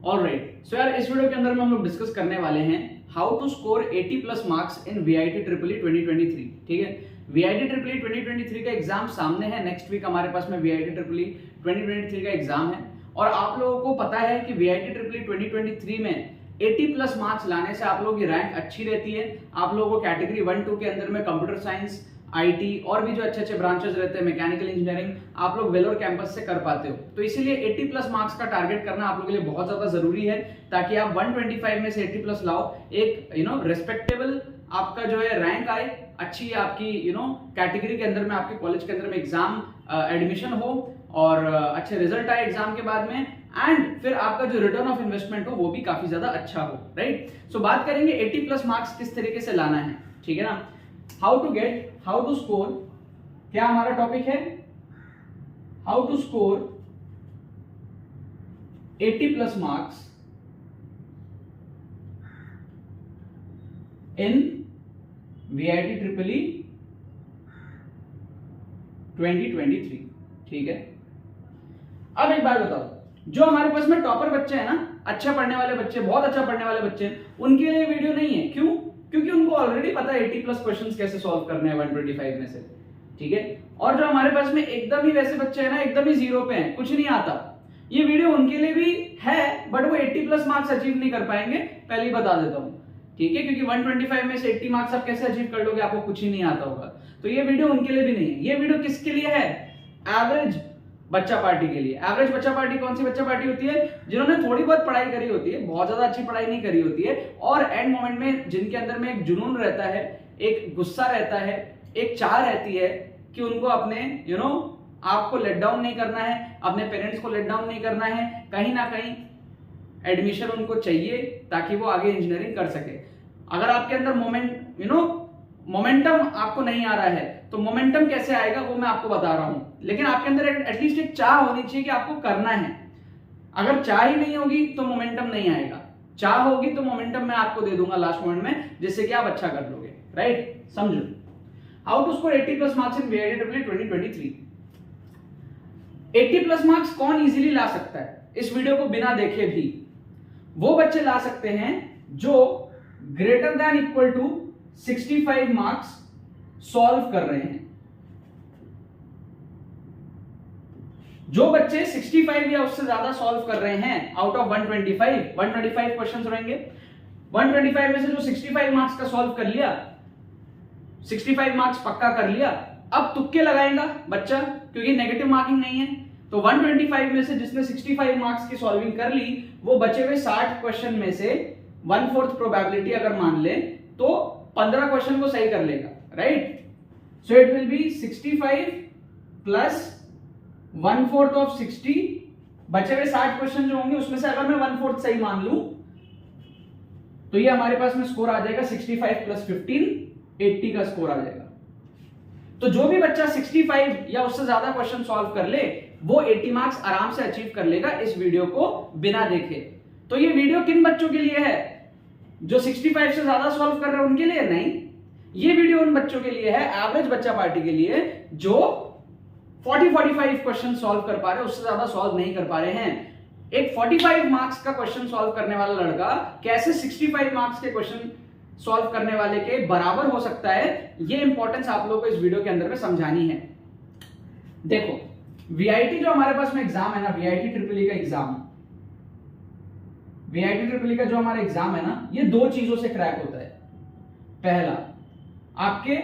Alright, सो यार इस video के अंदर में हम लोग डिस्कस करने वाले हैं how to score 80 plus marks in VIT triple E 2023। ठीक है, वीआईटी ट्रिपल ई 2023 का एग्जाम सामने है। नेक्स्ट वीक हमारे पास में वीआईटी ट्रिपल ई 2023 का एग्जाम है और आप लोगों को पता है कि वीआईटी ट्रिपल ई 2023 में 80 प्लस मार्क्स लाने से आप लोगों की रैंक अच्छी रहती है। आप लोगों को कैटेगरी 1-2 के अंदर में कंप्यूटर साइंस, आईटी और भी जो अच्छे अच्छे ब्रांचेस रहते हैं, मैकेनिकल इंजीनियरिंग, आप लोग वेलोर कैंपस से कर पाते हो। तो इसीलिए 80 प्लस मार्क्स का टारगेट करना आप लोगों के लिए बहुत ज्यादा जरूरी है, ताकि आप 125 में से 80 प्लस लाओ, एक रेस्पेक्टेबल आपका जो है रैंक आए, अच्छी आपकी कैटेगरी के अंदर में, आपके कॉलेज के अंदर में एग्जाम एडमिशन हो और अच्छे रिजल्ट आए एग्जाम के बाद में, एंड फिर आपका जो रिटर्न ऑफ इन्वेस्टमेंट हो वो भी काफी ज्यादा अच्छा हो। राइट, सो बात करेंगे 80 प्लस मार्क्स किस तरीके से लाना है। ठीक है ना, हाउ टू स्कोर, क्या हमारा टॉपिक है, how to score 80 plus marks in VIT triple E 2023। ठीक है, अब एक बात बताओ, जो हमारे पास में टॉपर बच्चे हैं ना, अच्छा पढ़ने वाले बच्चे, बहुत अच्छा पढ़ने वाले बच्चे, उनके लिए वीडियो नहीं है। क्यों? क्योंकि उनको ऑलरेडी पता है 80 प्लस क्वेश्चंस कैसे सॉल्व करने हैं 125 में से। ठीक है, और जो हमारे पास में एकदम ही वैसे बच्चे हैं ना, एकदम ही जीरो पे हैं, कुछ नहीं आता, ये वीडियो उनके लिए भी है, बट वो 80 प्लस मार्क्स अचीव नहीं कर पाएंगे, पहले ही बता देता हूं। ठीक है, क्योंकि 125 में से 80 मार्क्स आप कैसे अचीव कर लोगे, आपको कुछ ही नहीं आता होगा। तो ये वीडियो उनके लिए भी नहीं है। ये वीडियो किसके लिए है? एवरेज बच्चा पार्टी के लिए। एवरेज बच्चा पार्टी कौन सी बच्चा पार्टी होती है? जिन्होंने थोड़ी बहुत पढ़ाई करी होती है, बहुत ज्यादा अच्छी पढ़ाई नहीं करी होती है, और एंड मोमेंट में जिनके अंदर में एक जुनून रहता है, एक गुस्सा रहता है, एक चाह रहती है कि उनको अपने आपको लेट डाउन नहीं करना है, अपने पेरेंट्स को लेट डाउन नहीं करना है, कहीं ना कहीं एडमिशन उनको चाहिए ताकि वो आगे इंजीनियरिंग कर सके। अगर आपके अंदर मोमेंटम आपको नहीं आ रहा है, तो मोमेंटम कैसे आएगा वो मैं आपको बता रहा हूं, लेकिन आपके अंदर एटलीस्ट एक चाह होनी चाहिए कि आपको करना है। अगर चाह ही नहीं होगी तो मोमेंटम नहीं आएगा, चाह होगी तो मोमेंटम मैं आपको दे दूंगा लास्ट मोमेंट में, जिससे कि आप अच्छा कर लोगे। राइट, समझो, how to score 80 plus marks in VIT triple E 2023। 80 plus marks कौन इजीली ला सकता है? इस वीडियो को बिना देखे भी वो बच्चे ला सकते हैं जो greater than equal to 65 marks solve कर रहे हैं। जो बच्चे 65 या उससे ज्यादा सॉल्व कर रहे हैं आउट ऑफ 125 क्वेश्चंस रहेंगे, 125 में से जो 65 मार्क्स का सॉल्व कर लिया, 65 मार्क्स पक्का कर लिया, अब तुक्के लगाएगा बच्चा, क्योंकि नेगेटिव मार्किंग नहीं है। तो 125 में से जिसने 65 मार्क्स की सॉल्विंग कर ली, वो बचे हुए 60 क्वेश्चन में से 1/4 प्रोबेबिलिटी अगर मान ले तो 15 क्वेश्चन को सही कर लेगा। Right, so it will be 65 plus 1/4 of 60, बचे हुए 60 क्वेश्चन जो होंगे उसमें से अगर मैं 1/4 सही मान लूं तो ये हमारे पास में स्कोर आ जाएगा 65 प्लस 15, 80 का स्कोर आ जाएगा। तो जो भी बच्चा 65 या उससे ज्यादा क्वेश्चन सॉल्व कर ले, वो 80 मार्क्स आराम से अचीव कर लेगा इस वीडियो को बिना देखे। तो ये वीडियो किन बच्चों के लिए है? जो 65 से ज्यादा सॉल्व कर रहे हैं उनके लिए नहीं, ये वीडियो उन बच्चों के लिए है, एवरेज बच्चा पार्टी के लिए, जो 40-45 क्वेश्चन सॉल्व कर पा रहे हैं, उससे ज्यादा सॉल्व नहीं कर पा रहे हैं। एक 45 मार्क्स का क्वेश्चन सॉल्व करने वाला लड़का कैसे 65 मार्क्स के क्वेश्चन सॉल्व करने वाले के बराबर हो सकता है, ये इंपॉर्टेंस आप लोगों को इस वीडियो के अंदर में समझानी है। देखो, वीआईटी जो हमारे पास में एग्जाम है ना, वीआईटी ट्रिपल ई का एग्जाम, वीआईटी ट्रिपल ई का जो हमारा एग्जाम है ना, ये दो चीजों से क्रैक होता है। पहला, आपके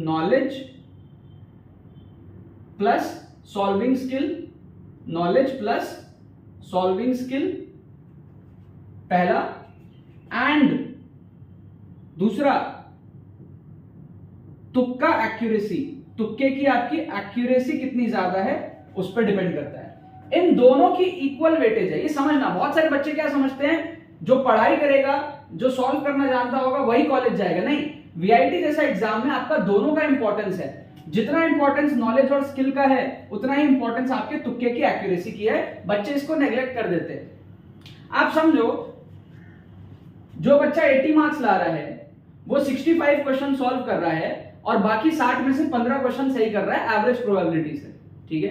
knowledge plus solving skill, knowledge plus solving skill पहला, एंड दूसरा तुक्का एक्यूरेसी, तुक्के की आपकी एक्यूरेसी कितनी ज्यादा है उस पर डिपेंड करता है। इन दोनों की इक्वल वेटेज है, ये समझना। बहुत सारे बच्चे क्या समझते हैं, जो पढ़ाई करेगा, जो सॉल्व करना जानता होगा वही कॉलेज जाएगा। नहीं, वीआईटी जैसा एग्जाम में आपका दोनों का इंपॉर्टेंस है। जितना इंपॉर्टेंस नॉलेज और स्किल का है, उतना ही इंपॉर्टेंस आपके तुक्के की एक्यूरेसी की है। बच्चे इसको नेग्लेक्ट कर देते हैं। आप समझो, जो बच्चा 80 मार्क्स ला रहा है वो 65 क्वेश्चन सॉल्व कर रहा है और बाकी 60 में से 15 क्वेश्चन सही कर रहा है एवरेज प्रोबेबिलिटी से। ठीक है,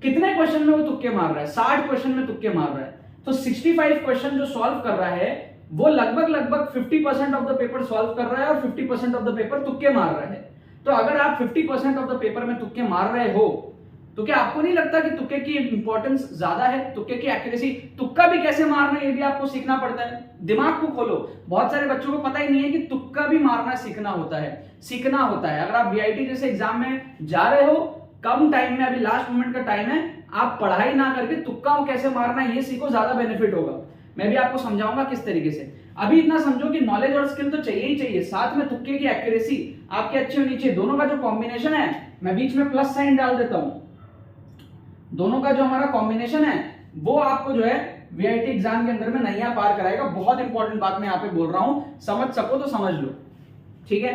कितने क्वेश्चन में वो तुक्के मार रहा है? 60 क्वेश्चन में तुक्के मार रहा है। तो 65 क्वेश्चन जो सॉल्व कर रहा है वो लगभग 50% ऑफ द पेपर सॉल्व कर रहा है और 50% ऑफ द पेपर तुक्के मार रहा है। तो अगर आप 50% ऑफ द पेपर में तुक्के मार रहे हो तो क्या आपको नहीं लगता कि तुक्के की इंपॉर्टेंस ज्यादा है, तुक्के की एक्यूरेसी, तुक्का भी कैसे मारना है ये भी आपको सीखना पड़ता है। दिमाग को खोलो, बहुत सारे बच्चों को पता ही नहीं है कि तुक्का भी मारना सीखना होता है। अगर आप वीआईटी जैसे एग्जाम में जा रहे हो, कम टाइम में, अभी लास्ट मोमेंट का टाइम है, आप पढ़ाई ना करके तुक्का कैसे मारना है ये सीखो, ज्यादा बेनिफिट होगा। मैं भी आपको समझाऊंगा किस तरीके से। अभी इतना समझो कि नॉलेज और स्किल तो चाहिए ही चाहिए, साथ में तुक्के की एक्यूरेसी आपकी अच्छी होनी चाहिए। दोनों का जो कॉम्बिनेशन है, मैं बीच में प्लस साइन डाल देता हूं, दोनों का जो हमारा कॉम्बिनेशन है वो आपको जो है वीआईटी एग्जाम के अंदर में नैया पार कराएगा। बहुत इंपॉर्टेंट बात मैं यहां पे बोल रहा हूं, समझ सको तो समझ लो, ठीक है।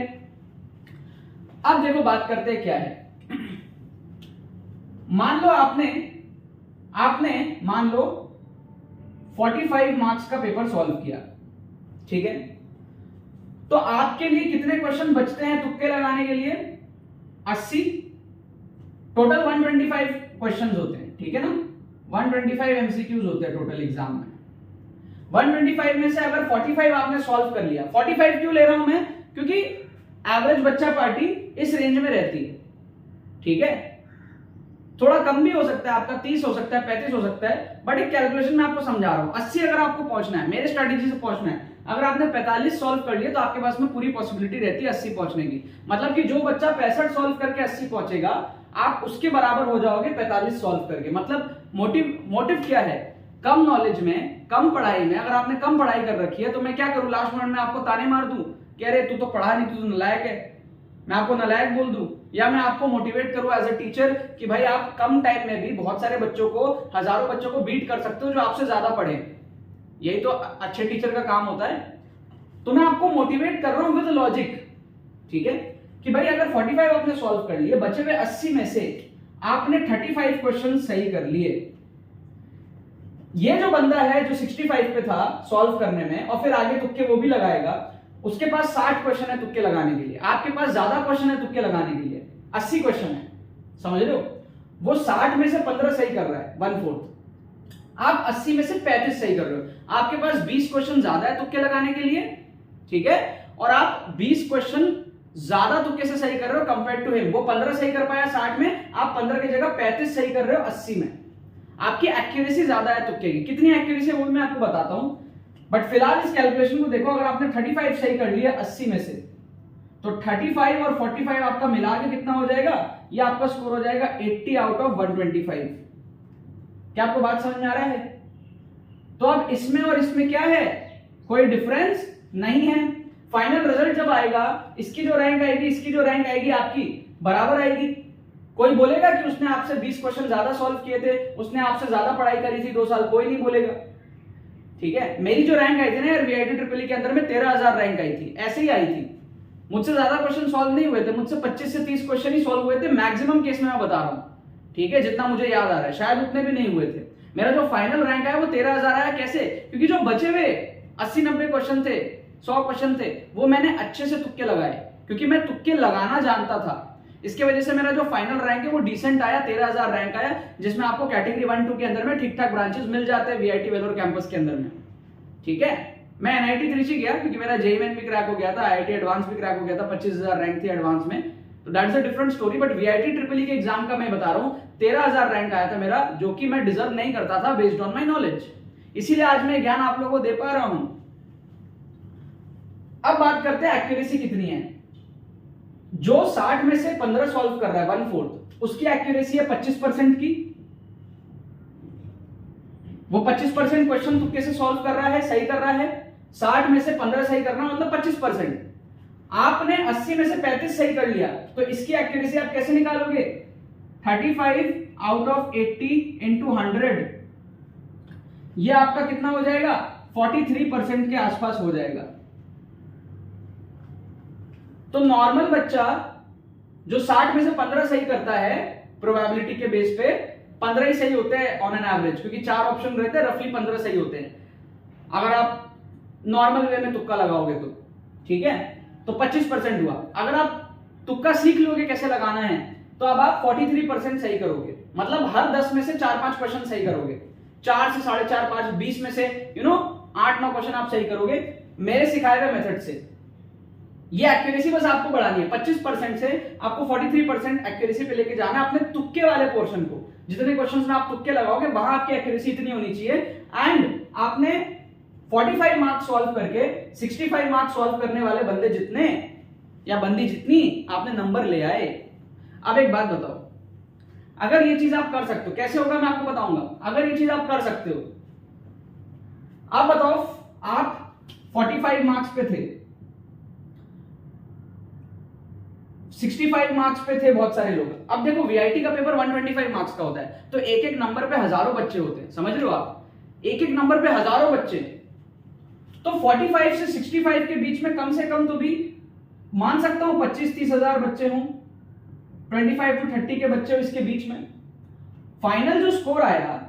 अब देखो बात करते हैं क्या है। मान लो आपने मान लो 45 मार्क्स का पेपर सॉल्व किया, ठीक है। तो आपके लिए कितने क्वेश्चन बचते हैं तुक्के लगाने के लिए? 80। टोटल 125 क्वेश्चंस होते हैं, ठीक है ना। 125 एमसीक्यूज होते हैं टोटल एग्जाम में। 125 में से अगर 45 आपने सॉल्व कर लिया, 45 क्यों ले रहा हूं मैं? क्योंकि एवरेज बच्चा पार्टी इस रेंज में रहती है, ठीक है। थोड़ा कम भी हो सकता है, आपका 30 हो सकता है, 35 हो सकता है, बट एक कैलकुलेशन में आपको समझा रहा हूं। 80 अगर आपको पहुंचना है, मेरे स्ट्रेटेजी से पहुंचना है, अगर आपने 45 सॉल्व कर लिए तो आपके पास में पूरी पॉसिबिलिटी रहती है 80 पहुंचने की। मतलब कि जो बच्चा 65 सॉल्व करके 80 पहुंचेगा, आप उसके बराबर हो जाओगे 45 सॉल्व करके। मतलब मोटिव क्या है? कम नॉलेज में, कम पढ़ाई में, अगर आपने कम पढ़ाई कर रखी है तो मैं क्या करूं, लास्ट मिनट में आपको ताने मार दूं कि अरे तू तो पढ़ा नहीं, तू तो नालायक है, मैं आपको नालायक बोल दूं, या मैं आपको मोटिवेट करूं एज अ टीचर कि भाई आप कम टाइम में भी बहुत सारे बच्चों को, हजारों बच्चों को बीट कर सकते हो जो आपसे ज्यादा पढ़े। यही तो अच्छे टीचर का काम होता है। तो मैं आपको मोटिवेट कर रहा हूं विद लॉजिक, ठीक है, कि भाई अगर 45 आपने सॉल्व कर लिए, बचे हुए 80 में से आपने 35 क्वेश्चन सही कर लिए। ये जो बंदा है जो 65 पे था सॉल्व करने में और फिर आगे तुक्के वो भी लगाएगा, उसके पास 60 क्वेश्चन है तुक्के लगाने के लिए। आपके पास ज्यादा क्वेश्चन है तुक्के लगाने के लिए, 80 क्वेश्चन है, समझ रहे हो। वो 60 में से 15 सही कर रहा है, 1/4। आप 80 में से 35 सही कर रहे हो। आपके पास 20 क्वेश्चन ज्यादा है तुक्के लगाने के लिए, ठीक है, और आप 20 क्वेश्चन ज्यादा तुक्के से सही कर रहे हो कंपेयर टू हिम। वो 15 सही कर पाया 60 में, आप 15 की जगह 35 सही कर रहे हो 80 में। आपकी एक्यूरेसी ज्यादा है तुक्के की। कितनी एक्यूरेसी है वो मैं आपको बताता हूं, बट फिलहाल इस कैलकुलेशन को देखो। अगर आपने 35 सही कर लिया 80 में से, तो 35 और 45 आपका मिला के कितना हो जाएगा? ये आपका स्कोर हो जाएगा 80 आउट ऑफ 125। क्या आपको बात समझ में आ रहा है? तो अब इसमें और इसमें क्या है? कोई डिफरेंस नहीं है। फाइनल रिजल्ट जब आएगा, इसकी जो रैंक आएगी, इसकी जो रैंक आएगी, आपकी बराबर आएगी। कोई बोलेगा कि उसने आपसे 20 क्वेश्चन ज्यादा सॉल्व किए थे, उसने आपसे ज्यादा पढ़ाई करी थी 2 साल, कोई नहीं बोलेगा, ठीक है। मेरी जो रैंक आई थी ना यार वीआईटी ट्रिपल के अंदर में 13,000 रैंक आई थी, ऐसे ही आई थी। मुझसे ज्यादा क्वेश्चन सॉल्व नहीं हुए थे, मुझसे 25 से 30 क्वेश्चन ही सॉल्व हुए थे मैक्सिमम केस में, मैं बता रहा हूं, ठीक है, जितना मुझे याद आ रहा है, शायद उतने भी नहीं हुए थे। मेरा जो फाइनल रैंक आया वो 13,000 आया। कैसे? क्योंकि जो बचे हुए 80-90 क्वेश्चन थे, 100 क्वेश्चन थे, वो मैंने अच्छे से तुक्के लगाए, क्योंकि मैं तुक्के लगाना जानता था। इसके वजह से मेरा जो फाइनल रैंक है वो डिसेंट आया, 13,000 रैंक आया, जिसमें आपको कैटेगरी 1-2 के अंदर में ठीक ठाक ब्रांचेस मिल जाते हैं वीआईटी वेलोर कैंपस के अंदर में, ठीक है। मैं एनआईटी त्रिची गया क्योंकि मेरा जेईई मेन भी क्रैक हो गया था, आईआईटी एडवांस भी क्रैक हो गया था, 25,000 रैंक थी एडवांस में, तो that's a different story. But VIT triple के एग्जाम का मैं बता रहा हूं, 13,000 रैंक आया था मेरा, जो कि मैं डिजर्व नहीं करता था बेस्ड ऑन माई नॉलेज। इसीलिए आज मैं ज्ञान आप लोगों को दे पा रहा हूं। अब बात करते हैं एक्यूरेसी कितनी है। जो 60 में से 15 सॉल्व कर रहा है, 1/4, उसकी एक्यूरेसी है 25% की। वो 25% क्वेश्चन तुक्के से सॉल्व कर रहा है, सही कर रहा है। 60 में से 15 सही करना मतलब 25%। आपने 80 में से 35 सही कर लिया, तो इसकी एक्यूरेसी आप कैसे निकालोगे? 35 आउट ऑफ 80 इंटू 100, ये आपका कितना हो जाएगा? 43% के आसपास हो जाएगा। तो नॉर्मल बच्चा जो 60 में से 15 सही करता है, प्रोबेबिलिटी के बेस पे 15 ही सही होते हैं ऑन एन एवरेज, क्योंकि 4 ऑप्शन रहते हैं, रफली 15 सही होते हैं अगर आप नॉर्मल वे में तुक्का लगाओगे तो, ठीक है। तो 25% हुआ। अगर आप तुक्का सीख लोगे कैसे लगाना है, तो अब आप 43% सही करोगे, मतलब हर 10 में से 4-5 क्वेश्चन सही करोगे। 4 से 4.5 5 20 में से 8-9 क्वेश्चन आप सही करोगे मेरे सिखाए हुए मेथड से। ये एक्यूरेसी बस आपको बढ़ानी है, 25% से आपको 43% एक्यूरेसी पे लेके जाना है अपने तुक्के वाले पोर्शन को। जितने क्वेश्चंस में आप तुक्के लगाओगे वहां आपकी एक्यूरेसी इतनी होनी चाहिए। एंड आपने 45 मार्क्स सॉल्व करके 65 मार्क्स सॉल्व करने वाले बंदे जितने या बंदी जितनी आपने नंबर ले आए। अब एक बात बताओ, अगर ये चीज आप कर सकते हो, कैसे होगा मैं आपको बताऊंगा। अगर ये चीज आप कर सकते हो, आप बताओ आप 45 मार्क्स पे थे, 65 मार्क्स पे थे बहुत सारे लोग। अब देखो वीआईटी का पेपर 125 मार्क्स का होता है, तो एक एक नंबर पे हजारों बच्चे होते हैं, समझ रहे हो आप, एक एक नंबर पे हजारों बच्चे। तो 45 से 65 के बीच में कम से कम तो भी मान सकता हूं 25-30 हजार बच्चे हों, 25 to 30 के बच्चे इसके बीच में। फाइनल जो स्कोर आया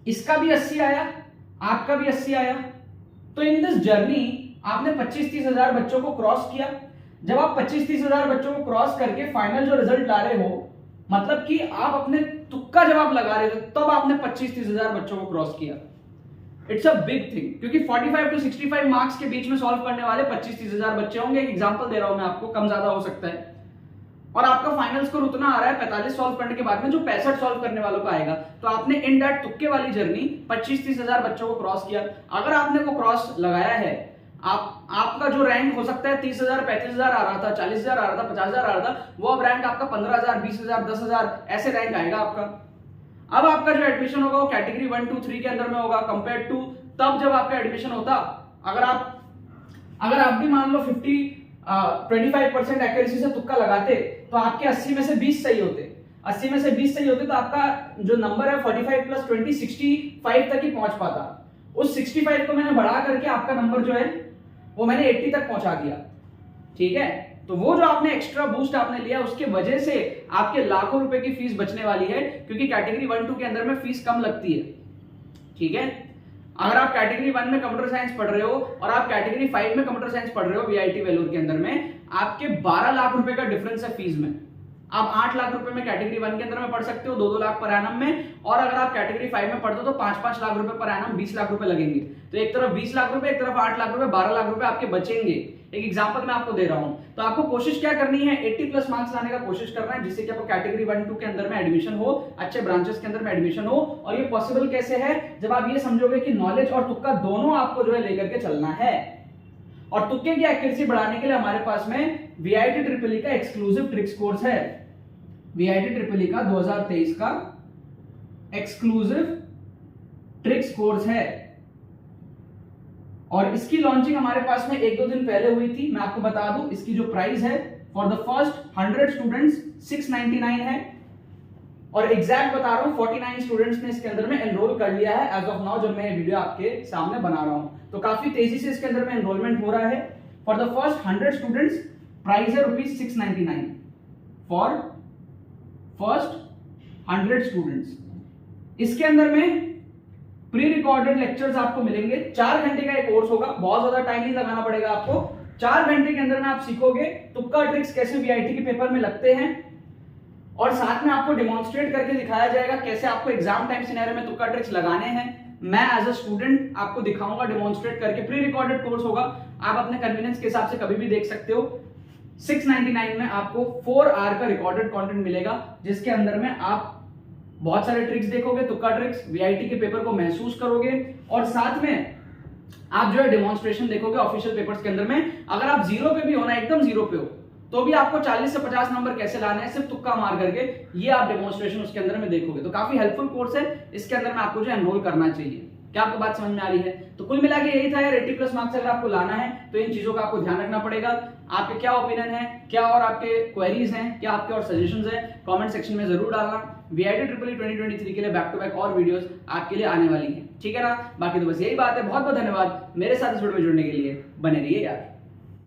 इसका भी 80 आया, आपका भी 80 आया। तो इन दिस जर्नी आपने 25-30 हजार बच्चों को क्रॉस किया। जब आप 25-30 हजार बच्चों को क्रॉस करके फाइनल जो रिजल्ट ला रहे हो, मतलब कि आप अपने तुक्का जवाब लगा रहे थे, तब आपने 25-30 हजार बच्चों को क्रॉस किया। इट्स अ बिग थिंग, क्योंकि 45 to 65 मार्क्स के बीच में सॉल्व करने वाले 25-30 हजार बच्चे होंगे। एक एग्जांपल दे रहा हूं मैं आपको, कम ज्यादा हो सकता है। और आपका फाइनल स्कोर उतना आ रहा है 45 सॉल्व करने के बाद में जो 65 सॉल्व करने वालों का आएगा। तो आपने इन दैट तुक्के वाली जर्नी 25-30 हजार बच्चों को क्रॉस किया। अगर आपने वो क्रॉस लगाया है, आपका जो रैंक हो सकता है 30,000 35,000 आ रहा था, 40,000 आ रहा था, 50,000 आ रहा था, वो अब रैंक आपका 15,000 20,000 10,000 ऐसे रैंक आएगा आपका। अब आपका जो एडमिशन होगा वो कैटेगरी 1 2 3 के अंदर में होगा कंपेयर टू तब जब आपका एडमिशन होता। अगर आप भी मान लो 25% एक्यूरेसी से तुक्का लगाते तो आपके 80 में से 20 सही होते, 80 में से 20 सही होते तो आपका जो नंबर है 45 + 20 65 तक ही पहुंच पाता। उस 65 को मैंने बढ़ा करके आपका नंबर जो है वो मैंने 80 तक पहुंचा दिया, ठीक है। तो वो जो आपने एक्स्ट्रा बूस्ट आपने लिया उसके वजह से आपके लाखों रुपए की फीस बचने वाली है, क्योंकि कैटेगरी 1 2 के अंदर में फीस कम लगती है, ठीक है। अगर आप कैटेगरी 1 में कंप्यूटर साइंस पढ़ रहे हो और आप कैटेगरी 5 में कंप्यूटर साइंस पढ़ रहे हो वीआईटी वेलूर के अंदर में, आपके 12 लाख रुपए का डिफरेंस है फीस में। आप 8 लाख रुपए में कैटेगरी 1 के अंदर में पढ़ सकते हो 2-2 लाख पर एनम में, और अगर आप कैटेगरी 5 में पढ़ते हो तो 5-5 लाख रुपए पर एनम 20 लाख रुपए लगेंगे। तो एक तरफ 20 लाख रुपए, एक तरफ 8 लाख रुपए, 12 लाख रुपए आपके बचेंगे। एक एग्जांपल मैं आपको दे रहा हूं। तो आपको कोशिश क्या करनी है, 80+ मार्क्स लाने का कोशिश करना है, जिससे कि आपको कैटेगरी 1 2 के अंदर में एडमिशन हो, अच्छे ब्रांचेस के अंदर में एडमिशन हो। और ये पॉसिबल कैसे है, जब आप ये समझोगे कि नॉलेज और तुक्का दोनों आपको जो है लेकर के चलना है। और तुक्के की एक्यूरेसी बढ़ाने के लिए हमारे पास में वीआईटी ट्रिपल का एक्सक्लूसिव ट्रिक्स कोर्स है। वीआईटी ट्रिपल का 2023 का एक्सक्लूसिव ट्रिक्स कोर्स है, और इसकी लॉन्चिंग हमारे पास में 1-2 दिन पहले हुई थी। मैं आपको बता दूं, इसकी जो प्राइस है फॉर द फर्स्ट 100 स्टूडेंट्स 699 है, और एग्जैक्ट बता रहा हूं 49 स्टूडेंट्स ने इसके अंदर में एनरोल कर लिया है एज ऑफ नाउ, जब मैं वीडियो आपके सामने बना रहा हूं। तो काफी तेजी से इसके अंदर में एनरोलमेंट हो रहा है। For the first 100 students price है ₹699 फॉर फर्स्ट 100 स्टूडेंट्स। इसके अंदर में प्री रिकॉर्डेड लेक्चर्स आपको मिलेंगे, 4 घंटे का एक कोर्स होगा, बहुत ज्यादा टाइम नहीं लगाना पड़ेगा आपको। 4 घंटे के अंदर में आप सीखोगे तुक्का ट्रिक्स कैसे वीआईटी के पेपर में लगते हैं, और साथ में आपको डिमॉन्स्ट्रेट करके दिखाया जाएगा कैसे आपको एग्जाम टाइम सिनेरियो में तुक्का ट्रिक्स लगाने हैं। मैं एज अ स्टूडेंट आपको दिखाऊंगा डिमॉन्स्ट्रेट करके। प्री रिकॉर्डेड कोर्स होगा, आप अपने कन्वीनियंस के हिसाब से कभी भी देख सकते हो। 699 में आपको 4 आवर का रिकॉर्डेड कंटेंट मिलेगा, जिसके अंदर में आप बहुत सारे ट्रिक्स देखोगे, तुक्का ट्रिक्स, वीआईटी के पेपर को महसूस करोगे, और साथ में आप जो है डिमॉन्स्ट्रेशन देखोगे ऑफिशियल पेपर्स के अंदर में। अगर आप 0 पे भी हो ना, एकदम 0 पे हो, तो भी आपको 40 से 50 नंबर कैसे लाना है सिर्फ तुक्का मार करके, ये आप डेमोन्स्ट्रेशन उसके अंदर में देखोगे। तो काफी हेल्पफुल कोर्स है, इसके अंदर में आपको जो एनरोल करना चाहिए। क्या आपको बात समझ में आ रही है? तो कुल मिला के यही था यार, 80+ मार्क्स अगर आपको लाना है तो इन चीजों का आपको ध्यान रखना पड़ेगा। आपके क्या ओपिनियन है, क्या और आपके क्वेरीज हैं, क्या आपके और सजेशंस हैं, कमेंट सेक्शन में जरूर डालना। वीआईटी ट्रिपल 2023 के लिए बैक टू बैक और वीडियोस आपके लिए आने वाली हैं, ठीक है ना। बाकी तो बस यही बात है, बहुत बहुत धन्यवाद मेरे साथ इस वीडियो में जुड़ने के लिए। बने रहिए यार।